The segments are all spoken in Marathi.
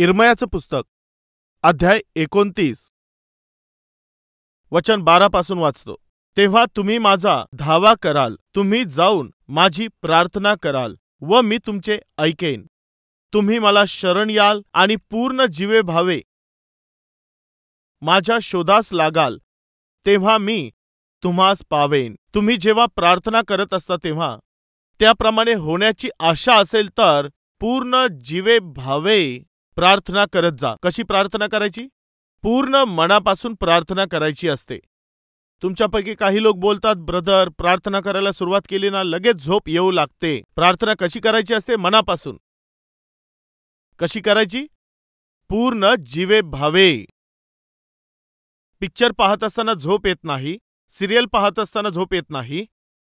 इर्मयाचं पुस्तक अध्याय 29 वचन 12 पासून वाचतो। तेव्हा तुम्ही माझा धावा कराल, तुम्ही जाऊन माझी प्रार्थना कराल व मी तुमचे ऐकेन। तुम्ही मला शरण याल आणि पूर्ण जीवे भावे माझ्या शोधास लागाल, तेव्हा मी तुम्हास पावेन। तुम्ही जेव्हा प्रार्थना करत असता तेव्हा त्याप्रमाणे होण्याची आशा असेल तर पूर्ण जीवे भावे प्रार्थना करत जा। कशी प्रार्थना करायची? पूर्ण मनापासून प्रार्थना करायची असते। तुमच्यापैकी काही लोक बोलतात, ब्रदर प्रार्थना करायला सुरुवात केली ना लगेच झोप येऊ लागते। प्रार्थना कशी करायची असते? मनापासून। कशी करायची? पूर्ण जीवे भावे। पिक्चर पाहत असताना झोप येत नाही, सिरियल पाहत असताना झोप येत नाही,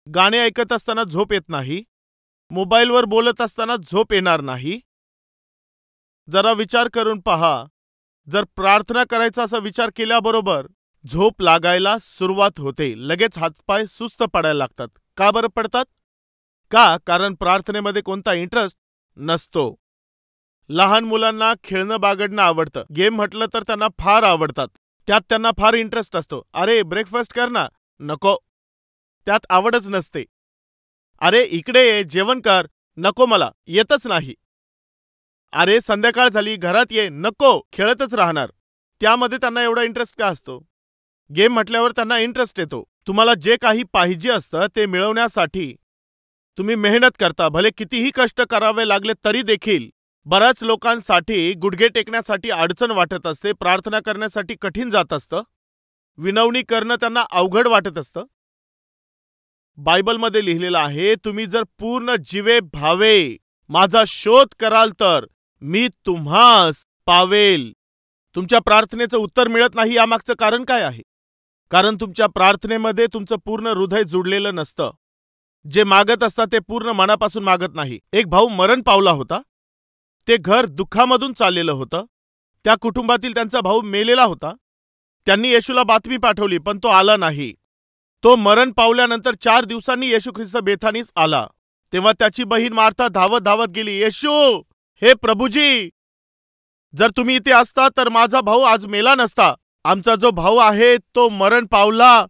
गाणे ऐकत असताना झोप येत नाही, मोबाईलवर बोलत असताना झोप येणार नाही। जरा विचार करून पहा, जर प्रार्थना करायचा असा विचार केल्याबरोबर झोप लागायला सुरुवात होते, लगेच हातपाय सुस्त पडायला लागतात। का बरं पडतात? कारण प्रार्थनेमध्ये कोणता इंटरेस्ट नसतो। लहान मुलांना खेळणं बागडणं आवडतं, गेम म्हटलं तर त्यांना फार आवडतात, त्यात त्यांना फार इंटरेस्ट असतो। अरे ब्रेकफास्ट कर ना, नको, त्यात आवडच नसते। अरे इकडे ये, जेवण कर, नको, मला येतच नाही। अरे संध्याकाळ झाली, घरात ये, नको, खेळतच राहणार। त्यामध्ये त्यांना एवढा इंटरेस्ट का असतो? गेम म्हटल्यावर त्यांना इंटरेस्ट येतो। तुम्हाला जे काही पाहिजे असतं ते मिळवण्यासाठी तुम्ही मेहनत करता, भले कितीही कष्ट करावे लागले तरी देखील। बऱ्याच लोकांसाठी गुडघे टेकण्यासाठी अडचण वाटत असते, प्रार्थना करण्यासाठी कठीण जात असतं, विनवणी करणं त्यांना अवघड वाटत असतं। बायबलमध्ये लिहिलेलं आहे, तुम्ही जर पूर्ण जीवे भावे माझा शोध कराल तर मी तुम्हास पावेल। तुमच्या प्रार्थनेचं उत्तर मिळत नाही यामागचं कारण काय आहे? कारण तुमच्या प्रार्थनेमध्ये तुमचं पूर्ण हृदय जुडलेलं नसतं। जे मागत असता ते पूर्ण मनापासून मागत नाही। एक भाऊ मरण पावला होता, ते घर दुःखामधून चाललेलं होतं, त्या कुटुंबातील त्यांचा भाऊ मेलेला होता। त्यांनी येशूला बातमी पाठवली पण तो आला नाही। तो मरण पावल्यानंतर 4 दिवसांनी येशू ख्रिस्त बेथानीस आला। तेव्हा त्याची बहीण मार्था धावत धावत गेली, येशू, हे प्रभूजी, जर तुम्ही इथे असता तर माझा भाऊ आज मेला नसता, आमचा जो भाऊ आहे तो मरण पावला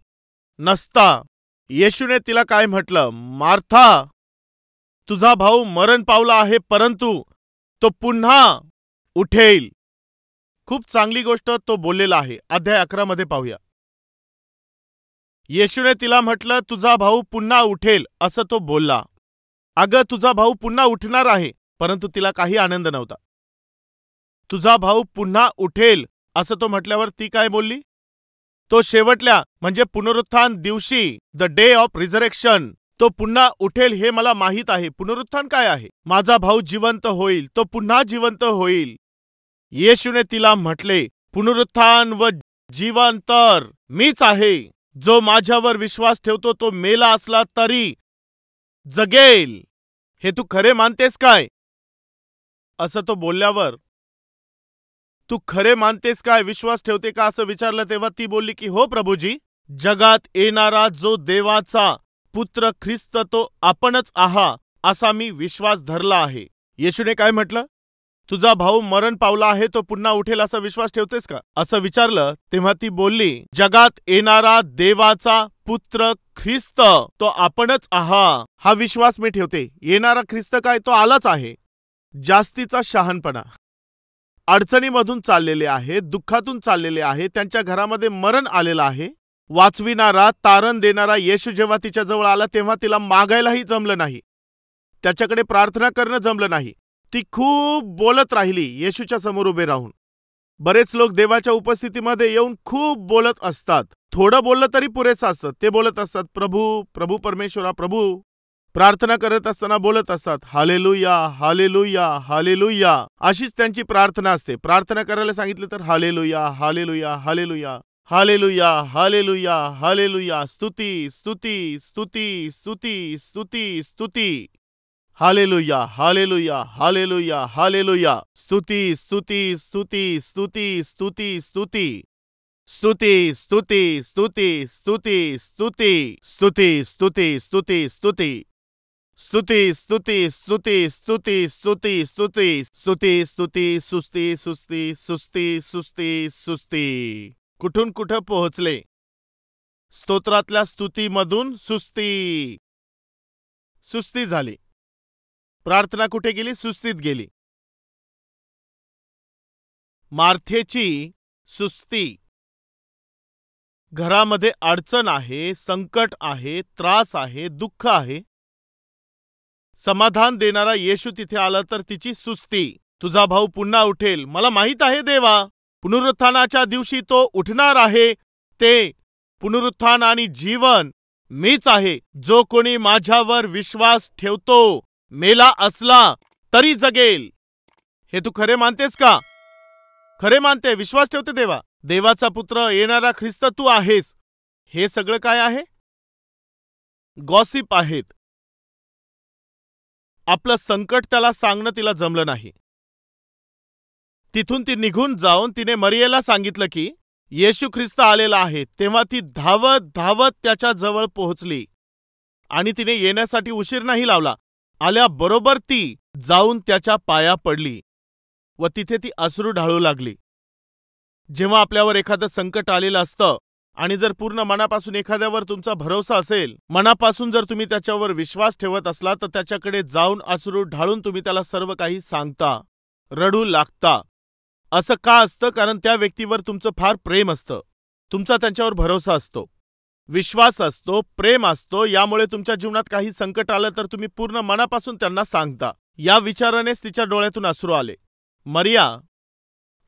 नसता। येशूने तिला काय म्हटलं? मार्था, तुझा भाऊ मरण पावला आहे परंतु तो पुन्हा उठेल। खूप चांगली गोष्ट तो बोललेला आहे। अध्याय 11 मध्ये पाहूया। येशूने तिला म्हटलं, तुझा भाऊ पुन्हा उठेल, असं तो बोलला। अगं तुझा भाऊ पुन्हा उठणार आहे, परंतु तिला काही आनंद नव्हता। तुझा भाऊ पुन्हा उठेल असं तो म्हटल्यावर ती काय बोलली? तो शेवटल्या म्हणजे पुनरुत्थान दिवशी, द डे ऑफ रिझरेक्शन, तो पुन्हा उठेल हे मला माहीत आहे। पुनरुत्थान काय आहे? माझा भाऊ जिवंत होईल, तो पुन्हा जिवंत होईल। येशूने तिला म्हटले, पुनरुत्थान व जीवन तर मीच आहे। जो माझ्यावर विश्वास ठेवतो तो मेला असला तरी जगेल। हे तू खरे मानतेस काय? असं तो बोलल्यावर तू खरे मानतेस काय, विश्वास ठेवते का असं विचारलं तेव्हा ती बोलली की हो प्रभूजी, जगात येणारा जो देवाचा पुत्र ख्रिस्त तो आपणच आहा असा मी विश्वास धरला आहे। येशूने काय म्हटलं? तुझा भाऊ मरण पावला आहे, तो पुन्हा उठेल असा विश्वास ठेवतेस का असं विचारलं तेव्हा ती बोलली, जगात येणारा देवाचा पुत्र ख्रिस्त तो आपणच आहा हा विश्वास मी ठेवते। येणारा ख्रिस्त काय, तो आलाच आहे। जास्तीचा शहाणपणा, अडचणीमधून चाललेले आहे, दुःखातून चाललेले आहे, त्यांच्या घरामध्ये मरण आलेलं आहे। वाचविणारा, तारण देणारा येशू जेव्हा तिच्या जवळ आला तेव्हा तिला मागायलाही जमलं नाही, त्याच्याकडे प्रार्थना करणं जमलं नाही। ती खूप बोलत राहिली येशूच्या समोर उभे राहून। बरेच लोक देवाच्या उपस्थितीमध्ये येऊन खूप बोलत असतात, थोडं बोललं तरी पुरेसं असतं। ते बोलत असतात, प्रभू प्रभू परमेश्वरा प्रभू, प्रार्थना करत असताना बोलत असतात, हालेलुया हालेलुया हालेलुया, अशीच त्यांची प्रार्थना असते। प्रार्थना करायला सांगितलं तर hallelujah hallelujah hallelujah hallelujah hallelujah hallelujah, स्तुती स्तुती स्तुती स्तुती स्तुती स्तुती, हालेलुया हालेलुया हालेलुया हालेलुया, स्तुती स्तुती स्तुती स्तुती स्तुती स्तुती स्तुती स्तुती स्तुती स्तुती स्तुती स्तुती स्तुती स्तुती स्तुती। स्तुती स्तुती स्तुती स्तुती स्तुती स्तुती स्तुती स्तुती सुस्ती सुस्ती सुस्ती सुस्ती सुस्ती. कुठून कुठं पोहोचले? स्तोत्रातल्या स्तुतीमधून सुस्ती. सुस्ती झाली. प्रार्थना कुठे गेली? सुस्तीत गेली. मार्थेची सुस्ती. घरामध्ये अडचण आहे, संकट आहे, त्रास आहे, दुःख आहे. समाधान देणारा येशू तिथे आला तर तिची सुस्ती. तुझा भाऊ पुन्हा उठेल. मला माहित आहे देवा, पुनरुत्थानाच्या दिवशी तो उठणार आहे. ते पुनरुत्थान आणि जीवन मीच आहे. जो कोणी माझ्यावर विश्वास ठेवतो, मेला असला तरी जगेल. हे तू खरे मानतेस का? खरे मानते, विश्वास ठेवते देवा. देवाचा पुत्र, येणारा ख्रिस्त तू आहेस. हे सगळं काय आहे? गॉसिप आहेत. आपलं संकट त्याला सांगणं तिला जमलं नाही. तिथून ती निघून जाऊन तिने मरियेला सांगितलं की येशू ख्रिस्त आलेला आहे. तेव्हा ती धावत धावत त्याच्या जवळ पोहोचली आणि तिने येण्यासाठी उशीर नाही लावला. आल्याबरोबर ती जाऊन त्याच्या पाया पडली व तिथे ती अश्रू ढाळू लागली. जेव्हा आपल्यावर एखादं संकट आलेलं असतं आणि जर पूर्ण मनापासून एखाद्यावर तुमचा भरोसा असेल, मनापासून जर तुम्ही त्याच्यावर विश्वास ठेवत असला, तर त्याच्याकडे जाऊन अश्रू ढाळून तुम्ही त्याला सर्व काही सांगता, रडू लागता. असं का असतं? कारण त्या व्यक्तीवर तुमचं फार प्रेम असतं. तुमचा त्यांच्यावर भरोसा असतो, विश्वास असतो, प्रेम असतो. यामुळे तुमच्या जीवनात काही संकट आलं तर तुम्ही पूर्ण मनापासून त्यांना सांगता. या विचारानेच तिच्या डोळ्यातून अश्रू आले. मरिया,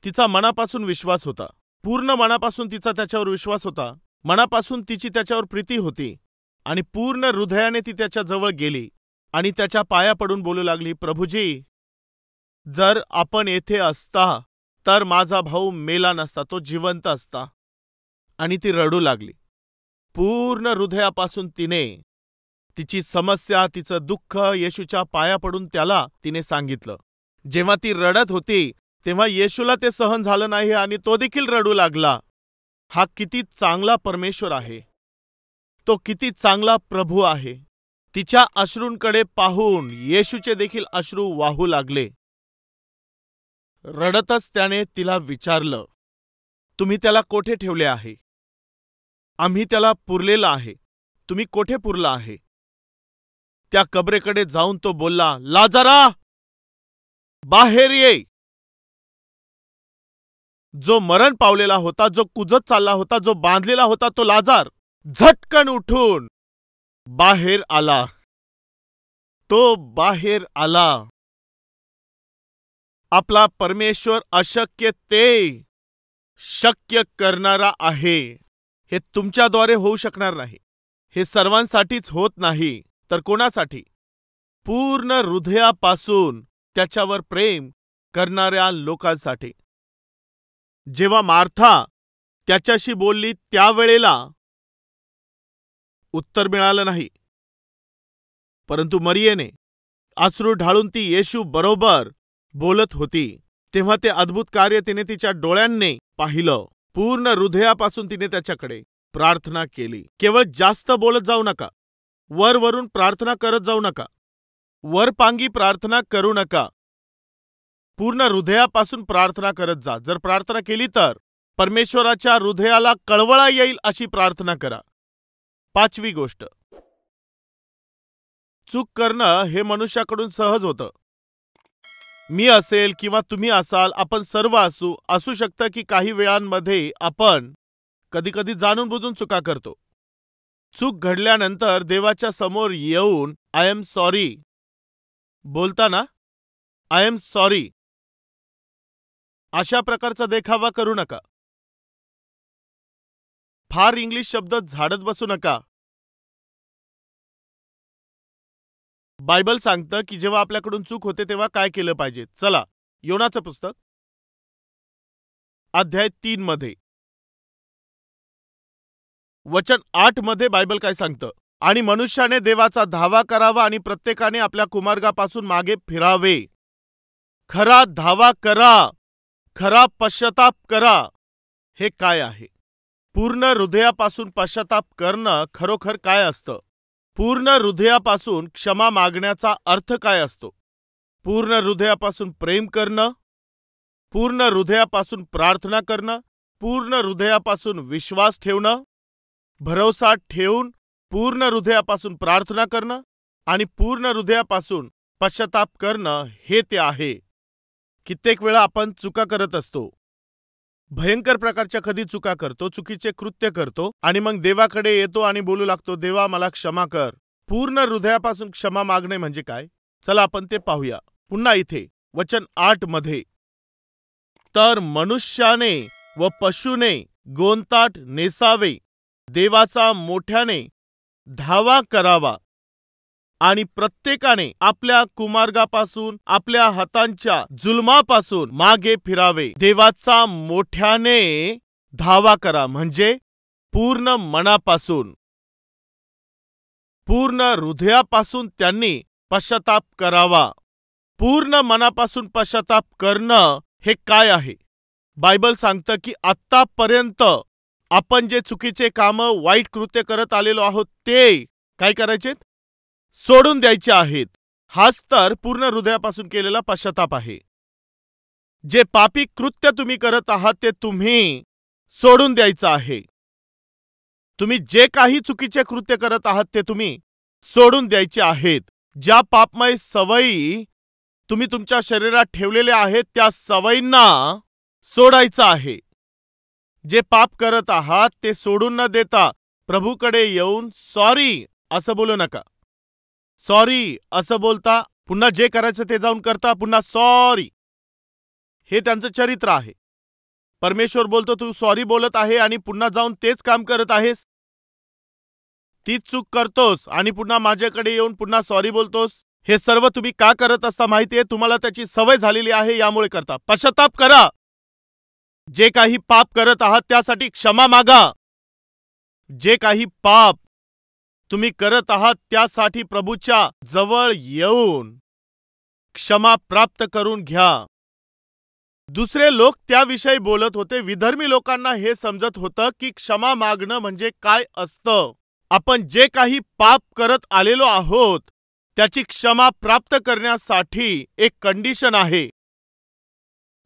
तिचा मनापासून विश्वास होता. पूर्ण मनापासून तिचा त्याच्यावर विश्वास होता. मनापासून तिची त्याच्यावर प्रीती होती आणि पूर्ण हृदयाने ती त्याच्या जवळ गेली आणि त्याच्या पाया पडून बोलू लागली, प्रभूजी, जर आपण येथे असता तर माझा भाऊ मेला नसता, तो जिवंत असता. आणि ती रडू लागली. पूर्ण हृदयापासून तिने तिची समस्या, तिचं दुःख येशूच्या पाया पडून त्याला तिने सांगितलं. जेव्हा ती रडत होती तेव्हा येशूला ते सहन झालं नाही आणि तो देखील रडू लागला. हा किती चांगला परमेश्वर आहे, तो किती चांगला प्रभू आहे. तिच्या अश्रूंकडे पाहून येशूचे देखील अश्रू वाहू लागले. रडतच त्याने तिला विचारलं, तुम्ही त्याला कोठे ठेवले आहे? आम्ही त्याला पुरलेला आहे. तुम्ही कोठे पुरला आहे? त्या कबरेकडे जाऊन तो बोलला, लाजारा, बाहेर ये. जो मरण पावलेला होता, जो कुजत चालला होता, जो बांधलेला होता, तो लाजार झटकन उठून बाहेर आला. तो बाहेर आला. आपला परमेश्वर अशक्य ते शक्य करणारा आहे. हे तुमच्याद्वारे होऊ शकणार नाही. हे सर्वांसाठीच होत नाही, तर कोणासाठी? पूर्ण हृदयापासून त्याच्यावर प्रेम करणाऱ्या लोकांसाठी. जेव्हा मार्था त्याच्याशी बोलली त्यावेळेला उत्तर मिळालं नाही, परंतु मरियेने अश्रू ढाळून ती येशू बरोबर बोलत होती. तेव्हा ते अद्भुत कार्य तिने तिच्या डोळ्यांनी पाहिलं. पूर्ण हृदयापासून तिने त्याच्याकडे प्रार्थना केली. केवळ जास्त बोलत जाऊ नका, वरवरून प्रार्थना करत जाऊ नका, वरपांगी प्रार्थना करू नका. पूर्ण हृदयापासून प्रार्थना करत जा. जर प्रार्थना केली तर परमेश्वराच्या हृदयाला कळवळा येईल अशी प्रार्थना करा. 5वी गोष्ट, चूक करणं हे मनुष्याकडून सहज होतं. मी असेल किंवा तुम्ही असाल, आपण सर्व असू शकतं की काही वेळांमध्ये आपण कधी कधी जाणून बुजून चुका करतो. चूक घडल्यानंतर देवाच्या समोर येऊन आय एम सॉरी बोलताना आय एम सॉरी अशा प्रकारचा देखावा करू नका. फार इंग्लिश शब्द झाडत बसू नका. बायबल सांगतं की जेव्हा आपल्याकडून चूक होते तेव्हा काय केलं पाहिजे. चला, योनाचं पुस्तक अध्याय 3 मध्ये वचन 8 मध्ये बायबल काय सांगतं? आणि मनुष्याने देवाचा धावा करावा आणि प्रत्येकाने आपल्या कुमार्गापासून मागे फिरावे. खरा धावा करा, खरा पश्चाताप करा. हे काय आहे? पूर्ण हृदयापासून पश्चाताप करणं खरोखर काय असतं? पूर्ण हृदयापासून क्षमा मागण्याचा अर्थ काय असतो? पूर्ण हृदयापासून प्रेम करणं, पूर्ण हृदयापासून प्रार्थना करणं, पूर्ण हृदयापासून विश्वास ठेवणं, भरोसा ठेवून पूर्ण हृदयापासून प्रार्थना करणं आणि पूर्ण हृदयापासून पश्चाताप करणं हे ते आहे. कित्येक वेळा आपण चुका करत असतो, भयंकर प्रकारच्या कधी चुका करतो, चुकीचे कृत्य करतो आणि मग देवाकडे येतो आणि बोलू लागतो, देवा मला क्षमा कर. पूर्ण हृदयापासून क्षमा मागणे म्हणजे काय? चला आपण ते पाहूया. पुन्हा इथे वचन 8 मध्ये, तर मनुष्याने व पशूने गोंताट नेसावे, देवाचा मोठ्याने धावा करावा आणि प्रत्येकाने आपल्या कुमार्गापासून, आपल्या हातांच्या जुलमापासून मागे फिरावे. देवाचा मोठ्याने धावा करा म्हणजे पूर्ण मनापासून, पूर्ण हृदयापासून त्यांनी पश्चाताप करावा. पूर्ण मनापासून पश्चाताप करणं हे काय आहे? बायबल सांगतं की आत्तापर्यंत आपण जे चुकीचे कामं, वाईट कृत्य करत आलेलो आहोत ते काय करायचे? सोडून द्यायचे आहेत. हाच तर पूर्ण हृदयापासून केलेला पश्चाताप आहे. जे पापी कृत्य तुम्ही करत आहात ते तुम्ही सोडून द्यायचं आहे. तुम्ही जे काही चुकीचे कृत्य करत आहात ते तुम्ही सोडून द्यायचे आहेत. ज्या पापमय सवयी तुम्ही तुमच्या शरीरात ठेवलेल्या आहेत त्या सवयींना सोडायचं आहे. जे पाप करत आहात ते सोडून न देता प्रभूकडे येऊन सॉरी असं बोलू नका. सॉरी असं बोलता, पुन्हा जे करायचं ते जाऊन करता, पुन्हा सॉरी. हे त्यांचं चरित्र आहे. परमेश्वर बोलतो तू सॉरी बोलत आहे आणि पुन्हा जाऊन तेच काम करत आहेस. तीच चूक करतोस आणि पुन्हा माझ्याकडे येऊन पुन्हा सॉरी बोलतोस. हे सर्व तुम्ही का करत असता माहितीये? तुम्हाला त्याची सवय झालेली आहे, यामुळे करता. पश्चाताप करा. जे काही पाप करत आहात त्यासाठी क्षमा मागा. जे काही पाप तुम्ही करत आहात त्यासाठी प्रभूच्या जवळ येऊन क्षमा प्राप्त करून घ्या. दुसरे लोक त्याविषयी बोलत होते. विधर्मी लोकांना हे समजत होतं की क्षमा मागणं म्हणजे काय असतं. आपण जे काही पाप करत आलेलो आहोत त्याची क्षमा प्राप्त करण्यासाठी एक कंडिशन आहे.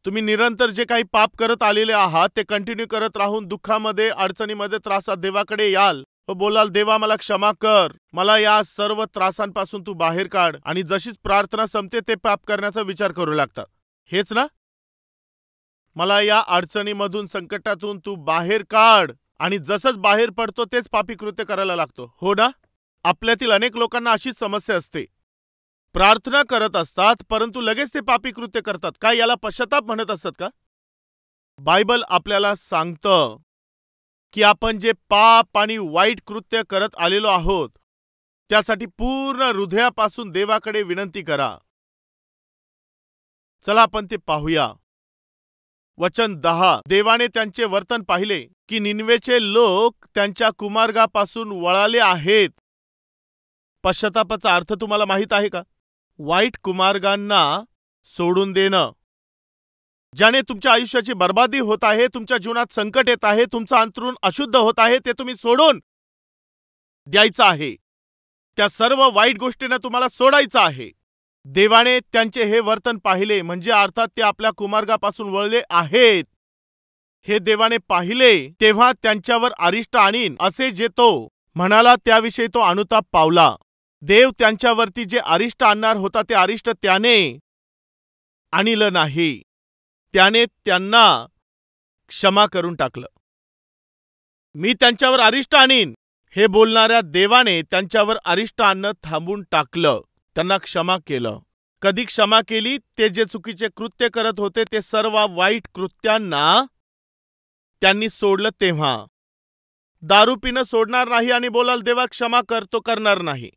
तुम्ही निरंतर जे काही पाप करत आलेले आहात ते कंटिन्यू करत राहून दुःखामध्ये, अडचणीमध्ये, त्रासात देवाकडे याल व बोलाल, देवा मला क्षमा कर, मला या सर्व त्रासांपासून तू बाहेर काढ. आणि जशीच प्रार्थना संपते ते पाप करण्याचा विचार करू लागतात. हेच ना? मला या अडचणीमधून, संकटातून तू बाहेर काढ. आणि जसंच बाहेर पडतो तेच पापी कृत्य करायला लागतो. हो ना? आपल्यातील अनेक लोकांना अशीच समस्या असते. प्रार्थना करत असतात परंतु लगेच ते पापी कृत्य करतात. काय याला पश्चाताप म्हणत असतात का? बायबल आपल्याला सांगतं की आपण जे पाप आणि वाईट कृत्य करत आलेलो आहोत त्यासाठी पूर्ण हृदयापासून देवाकडे विनंती करा. चला आपण ते पाहूया. वचन 10, देवाने त्यांचे वर्तन पाहिले की निनवेचे लोक त्यांच्या कुमार्गापासून वळाले आहेत. पश्चातापाचा अर्थ तुम्हाला माहित आहे का? वाईट कुमार्गांना सोडून देणं. ज्याने तुमच्या आयुष्याची बर्बादी होत आहे, तुमच्या जीवनात संकट येत आहे, तुमचं अंतरून अशुद्ध होत आहे, ते तुम्ही सोडून द्यायचं आहे. त्या सर्व वाईट गोष्टींना तुम्हाला सोडायचं आहे. देवाने त्यांचे हे वर्तन पाहिले म्हणजे अर्थात ते आपल्या कुमार्गापासून वळले आहेत. हे देवाने पाहिले तेव्हा त्यांच्यावर अरिष्ट आणीन असे जे तो म्हणाला त्याविषयी तो अनुताप पावला. देव त्यांच्यावरती जे अरिष्ट आणणार होता ते अरिष्ट त्याने आणलं नाही. त्याने त्यांना क्षमा करून टाकलं. मी त्यांच्यावर अरिष्ट आणीन हे बोलणाऱ्या देवाने त्यांच्यावर अरिष्ट आणणं थांबून टाकलं. त्यांना क्षमा केलं. कधी क्षमा केली? ते जे चुकीचे कृत्य करत होते ते सर्व वाईट कृत्यांना त्यांनी सोडलं तेव्हा. दारू पिणं सोडणार नाही आणि बोलाल देवा क्षमा कर, तो करणार नाही.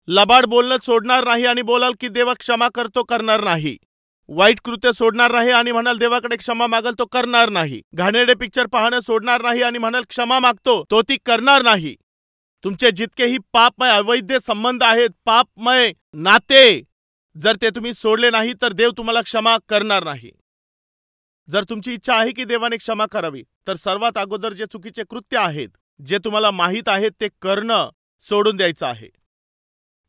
लबाड बोलणं सोडणार नाही आणि बोलाल की देवा क्षमा कर, तो करणार नाही. वाईट कृत्य सोडणार नाही आणि म्हणाल देवाकडे क्षमा मागल, तो करणार नाही. घाणेरडे पिक्चर पाहणं सोडणार नाही आणि म्हणाल क्षमा मागतो, तो ती करणार नाही. तुमचे जितकेही पापमय अवैध संबंध आहेत, पापमय नाते, जर ते तुम्ही सोडले नाही तर देव तुम्हाला क्षमा करणार नाही. जर तुमची इच्छा आहे की देवाने क्षमा करावी तर सर्वात अगोदर जे चुकीचे कृत्य आहेत, जे तुम्हाला माहीत आहेत, ते करणं सोडून द्यायचं आहे.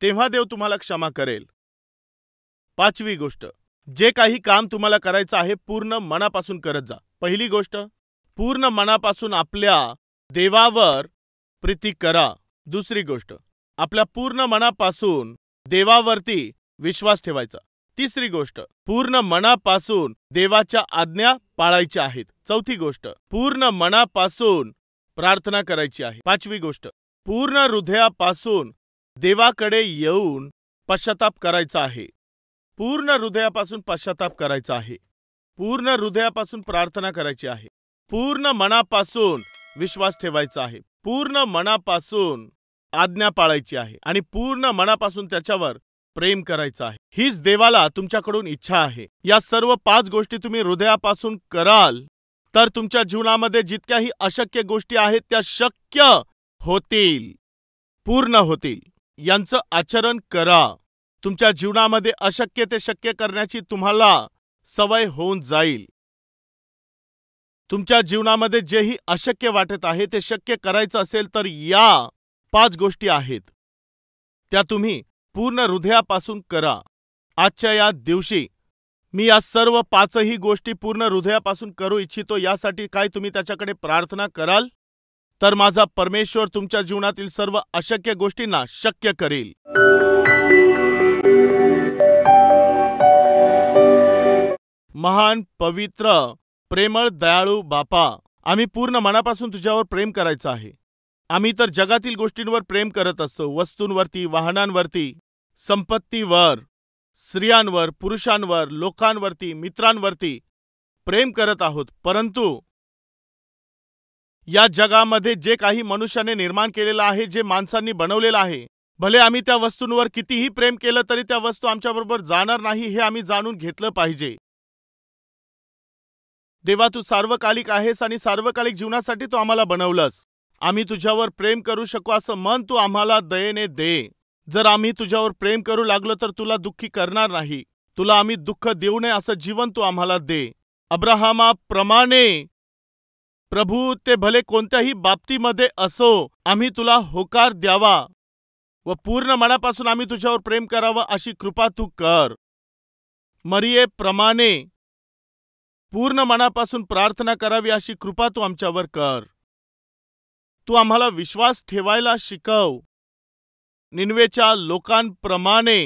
तेव्हा देव तुम्हाला क्षमा करेल. 5वी गोष्ट, जे काही काम तुम्हाला करायचं आहे पूर्ण मनापासून करत जा. पहिली गोष्ट, पूर्ण मनापासून आपल्या देवावर प्रीती करा. दुसरी गोष्ट, आपल्या पूर्ण मनापासून देवावरती विश्वास ठेवायचा. तिसरी गोष्ट, पूर्ण मनापासून देवाच्या आज्ञा पाळायच्या आहेत. चौथी गोष्ट, पूर्ण मनापासून प्रार्थना करायची आहे. 5वी गोष्ट, पूर्ण हृदयापासून देवाकडे येऊन पश्चाताप करायचा आहे. पूर्ण हृदयापासून पश्चाताप करायचा आहे. पूर्ण हृदयापासून प्रार्थना करायची आहे. पूर्ण मनापासून विश्वास ठेवायचा आहे. पूर्ण मनापासून आज्ञा पाळायची आहे आणि पूर्ण मनापासून त्याच्यावर प्रेम करायचं आहे. हीच देवाला तुमच्याकडून इच्छा आहे. या सर्व 5 गोष्टी तुम्ही हृदयापासून कराल तर तुमच्या जीवनामध्ये जितक्याही अशक्य गोष्टी आहेत त्या शक्य होतील, पूर्ण होतील. यांचं आचरण करा. तुमच्या जीवनामध्ये अशक्य ते शक्य करण्याची तुम्हाला सवय होऊन जाईल. तुमच्या जीवनामध्ये जेही अशक्य वाटत आहे ते शक्य करायचं असेल तर या 5 गोष्टी आहेत, त्या तुम्ही पूर्ण हृदयापासून करा. आजच्या या दिवशी मी या सर्व 5ही गोष्टी पूर्ण हृदयापासून करू इच्छितो. यासाठी काय तुम्ही त्याच्याकडे प्रार्थना कराल तर माझा परमेश्वर तुमच्या जीवनातील सर्व अशक्य गोष्टींना शक्य करेल. महान, पवित्र, प्रेमळ, दयाळू बापा, आम्ही पूर्ण मनापासून तुझ्यावर प्रेम करायचं आहे. आम्ही तर जगातील गोष्टींवर प्रेम करत असतो, वस्तूंवरती, वाहनांवरती, संपत्तीवर, स्त्रियांवर, पुरुषांवर, लोकांवरती, मित्रांवरती प्रेम करत आहोत. परंतु या जगामध्ये जे काही मनुष्याने निर्माण केलेलं आहे, जे माणसांनी बनवलेलं आहे, भले आम्ही त्या वस्तूंवर कितीही प्रेम केलं तरी त्या वस्तू आमच्याबरोबर जाणार नाही हे आम्ही जाणून घेतलं पाहिजे. देवा, तू सार्वकालिक आहेस आणि सार्वकालिक जीवनासाठी तू आम्हाला बनवलंस. आम्ही तुझ्यावर प्रेम करू शकू असं मन तू आम्हाला दयेने दे. जर आम्ही तुझ्यावर प्रेम करू लागलो तर तुला दुःखी करणार नाही. तुला आम्ही दुःख देऊ नये असं जीवन तू आम्हाला दे. अब्राहमाप्रमाणे प्रभू, ते भले कोणत्याही बाबतीमध्ये असो, आम्ही तुला होकार द्यावा व पूर्ण मनापासून आम्ही तुझ्यावर प्रेम करावं अशी कृपा तू कर. मरियेप्रमाणे पूर्ण मनापासून प्रार्थना करावी अशी कृपा तू आमच्यावर कर. तू आम्हाला विश्वास ठेवायला शिकव. निनवेच्या लोकांप्रमाणे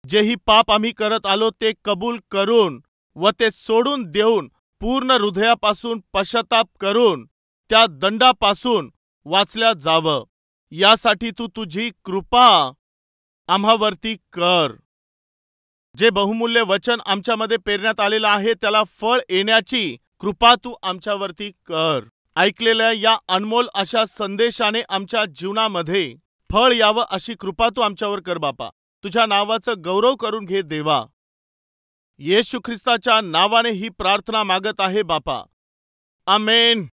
जेही पाप आम्ही करत आलो ते कबूल करून व ते सोडून देऊन पूर्ण हृदयापासून पश्चाताप करून त्या दंडापासून वाचल्या जावं, यासाठी तू तुझी कृपा आम्हावरती कर. जे बहुमूल्य वचन आमच्यामध्ये पेरण्यात आलेलं आहे त्याला फळ येण्याची कृपा तू आमच्यावरती कर. ऐकलेल्या या अनमोल अशा संदेशाने आमच्या जीवनामध्ये फळ यावं अशी कृपा तू आमच्यावर कर बापा. तुझ्या नावाचं गौरव करून घे देवा. येशू ख्रिस्ताच्या नावाने ही प्रार्थना मागत आहे बापा. आमेन.